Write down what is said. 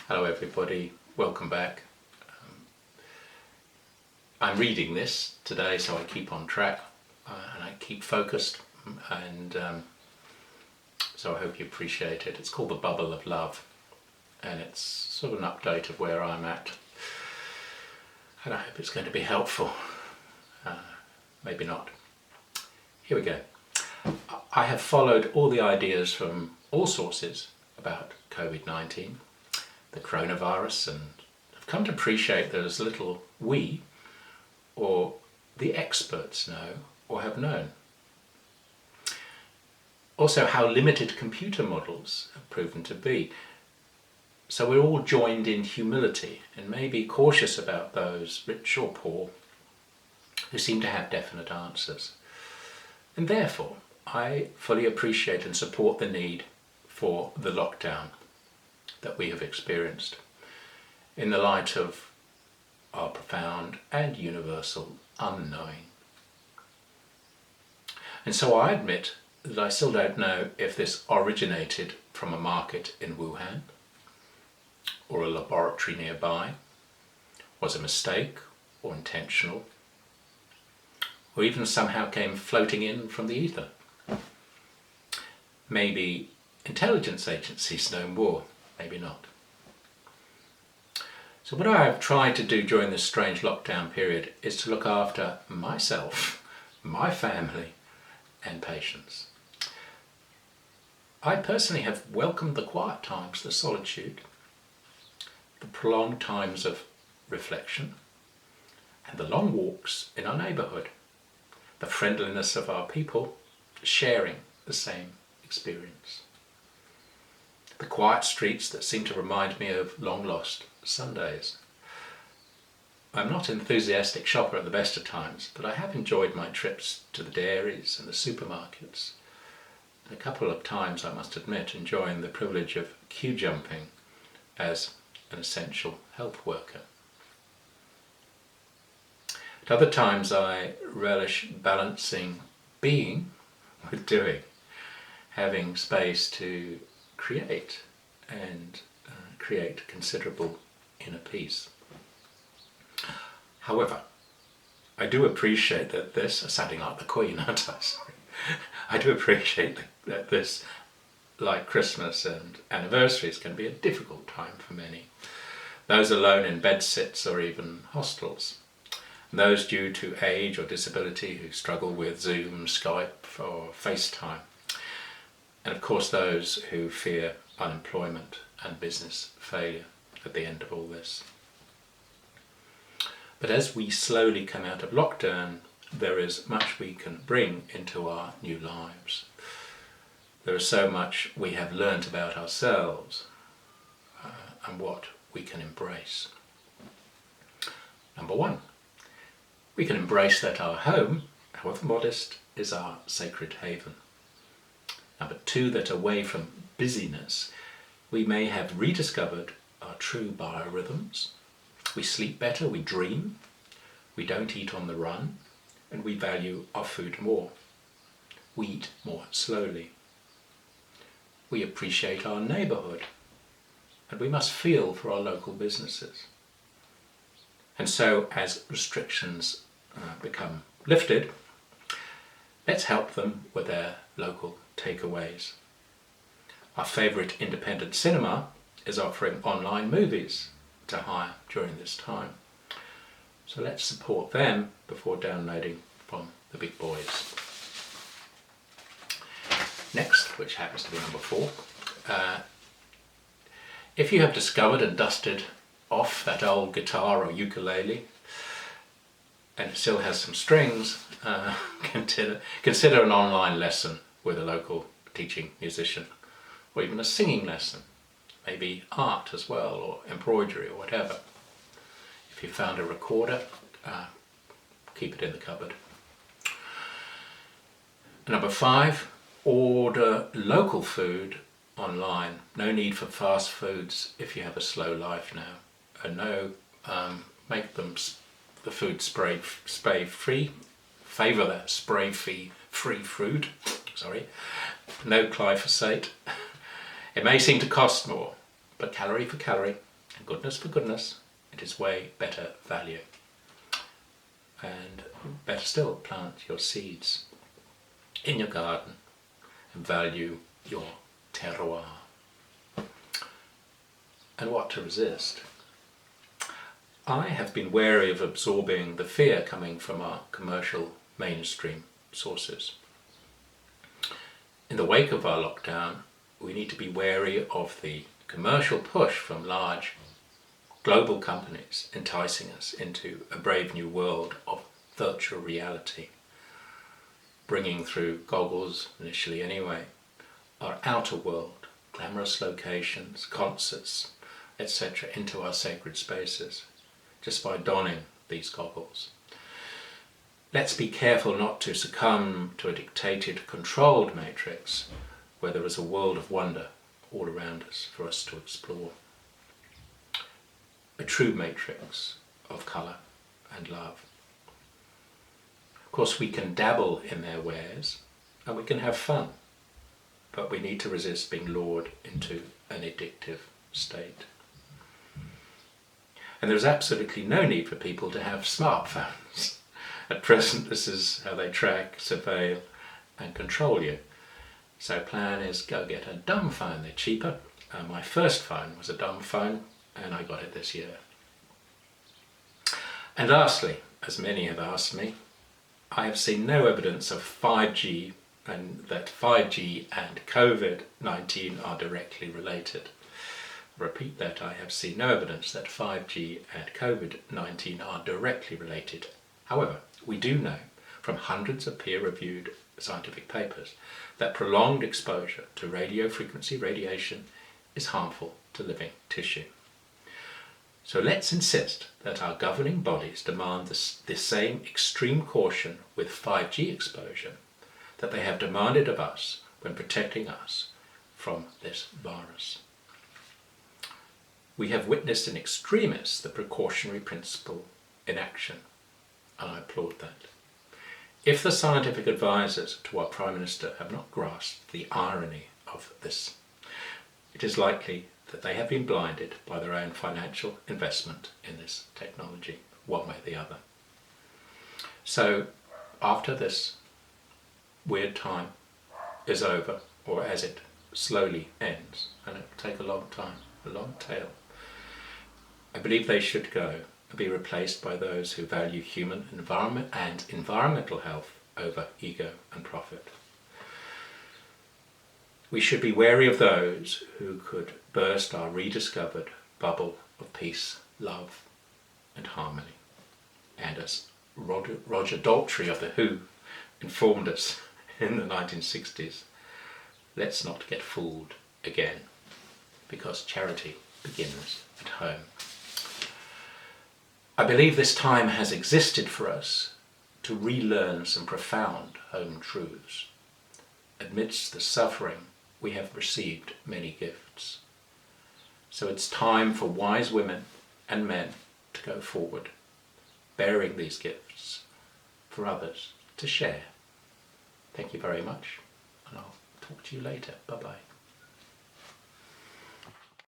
Hello everybody, welcome back. I'm reading this today so I keep on track and I keep focused, and so I hope you appreciate it. It's called The Bubble of Love, and it's sort of an update of where I'm at, and I hope it's going to be helpful. Maybe not. Here we go. I have followed all the ideas from all sources about COVID-19, the coronavirus, and I've come to appreciate that as little we or the experts know or have known. Also how limited computer models have proven to be. So we're all joined in humility and may be cautious about those, rich or poor, who seem to have definite answers. And therefore, I fully appreciate and support the need for the lockdown that we have experienced in the light of our profound and universal unknowing. And so I admit that I still don't know if this originated from a market in Wuhan or a laboratory nearby, was a mistake or intentional, or even somehow came floating in from the ether. Maybe intelligence agencies know more, maybe not. So what I have tried to do during this strange lockdown period is to look after myself, my family, and patients. I personally have welcomed the quiet times, the solitude, the prolonged times of reflection, and the long walks in our neighbourhood, the friendliness of our people sharing the same experience. The quiet streets that seem to remind me of long-lost Sundays. I'm not an enthusiastic shopper at the best of times, but I have enjoyed my trips to the dairies and the supermarkets. And a couple of times, I must admit, enjoying the privilege of queue jumping as an essential health worker. At other times, I relish balancing being with doing, having space to create and create considerable inner peace. However, I do appreciate that this, sounding like the Queen, aren't I? Sorry. I do appreciate that this, like Christmas and anniversaries, can be a difficult time for many. Those alone in bedsits or even hostels. And those due to age or disability who struggle with Zoom, Skype or FaceTime. And of course those who fear unemployment and business failure at the end of all this. But as we slowly come out of lockdown, there is much we can bring into our new lives. There is so much we have learnt about ourselves and what we can embrace. Number one, we can embrace that our home, however modest, is our sacred haven. Number two, that away from busyness, we may have rediscovered our true biorhythms. We sleep better, we dream, we don't eat on the run, and we value our food more. We eat more slowly. We appreciate our neighbourhood, and we must feel for our local businesses. And so, as restrictions become lifted, let's help them with their local takeaways. Our favourite independent cinema is offering online movies to hire during this time. So let's support them before downloading from the big boys. Next, which happens to be number 4, if you have discovered and dusted off that old guitar or ukulele and it still has some strings, consider an online lesson with a local teaching musician, or even a singing lesson, maybe art as well, or embroidery or whatever. If you found a recorder, keep it in the cupboard. Number 5, order local food online. No need for fast foods if you have a slow life now. And no, make them the food spray free. Favour that spray-free food. Sorry. No glyphosate. It may seem to cost more, but calorie for calorie, And goodness for goodness, it is way better value. And better still, plant your seeds in your garden and value your terroir. And what to resist? I have been wary of absorbing the fear coming from our commercial mainstream sources. In the wake of our lockdown, we need to be wary of the commercial push from large global companies enticing us into a brave new world of virtual reality, bringing through goggles, initially anyway, our outer world, glamorous locations, concerts, etc., into our sacred spaces, just by donning these goggles. Let's be careful not to succumb to a dictated, controlled matrix where there is a world of wonder all around us for us to explore. A true matrix of colour and love. Of course, we can dabble in their wares and we can have fun, but we need to resist being lured into an addictive state. And there's absolutely no need for people to have smartphones. At present, this is how they track, surveil and control you. So plan is go get a dumb phone, they're cheaper. My first phone was a dumb phone and I got it this year. And lastly, as many have asked me, I have seen no evidence of 5G and that 5G and COVID-19 are directly related. Repeat that, I have seen no evidence that 5G and COVID-19 are directly related. However, we do know from hundreds of peer-reviewed scientific papers that prolonged exposure to radio frequency radiation is harmful to living tissue. So let's insist that our governing bodies demand the same extreme caution with 5G exposure that they have demanded of us when protecting us from this virus. We have witnessed in extremis the precautionary principle in action, and I applaud that. If the scientific advisors to our Prime Minister have not grasped the irony of this, it is likely that they have been blinded by their own financial investment in this technology, one way or the other. So, after this weird time is over, or as it slowly ends, and it will take a long time, a long tail, I believe they should go and be replaced by those who value human environment and environmental health over ego and profit. We should be wary of those who could burst our rediscovered bubble of peace, love and harmony. And as Roger Daltrey of The Who informed us in the 1960s, let's not get fooled again, because charity begins at home. I believe this time has existed for us to relearn some profound home truths. Amidst the suffering, we have received many gifts. So it's time for wise women and men to go forward, bearing these gifts for others to share. Thank you very much, and I'll talk to you later. Bye-bye.